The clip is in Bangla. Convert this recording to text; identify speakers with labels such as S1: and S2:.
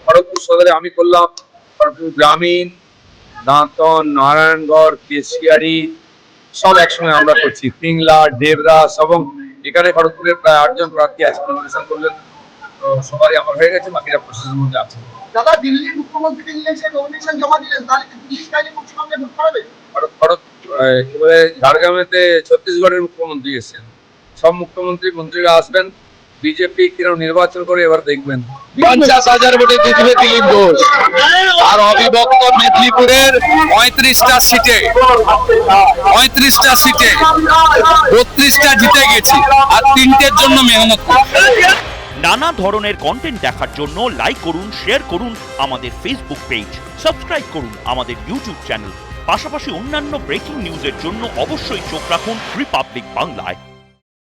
S1: খড়গপুর সদরে আমি করলাম, খড়গপুর গ্রামীণ, দাঁতন, নারায়ণগড়, কেশিয়ারি সব একসঙ্গে আমরা করছি, পিংলা, দেবরাস এবং এখানে খড়গপুরের প্রায় 8 জন প্রার্থী আছে, নমিনেশন করলেন। তো সবারই আমার হয়ে গেছে, বাকিরা প্রসেসের মধ্যে আছে।
S2: দাদা, দিল্লির মুখ্যমন্ত্রী ইংলিশে নমিনেশন জমা দিলেন, তাহলে কি দিল্লি স্টাইলে পশ্চিমবঙ্গে ভোট করাবে?
S1: ঝাড়গ্রামেতে ছত্তিশগড়ের মুখ্যমন্ত্রী এসেছেন, সব মন্ত্রীরা আসবেন। বিজেপি কিরকম নির্বাচন করে এবার দেখবেন।
S3: 50,000 ভোটে জিতবে দিলীপ ঘোষ। আর অবিভক্ত মেদিনীপুরের 35টা সিটে 32টা জিতে গেছি, আর 3টের জন্য মেহনত করছি।
S4: নানা ধরনের কন্টেন্ট দেখার জন্য লাইক করুন, শেয়ার করুন আমাদের ফেসবুক পেজ, সাবস্ক্রাইব করুন আমাদের ইউটিউব চ্যানেল। পাশাপাশি অন্যান্য ব্রেকিং নিউজের জন্য অবশ্যই চোখ রাখুন রিপাবলিক বাংলায়।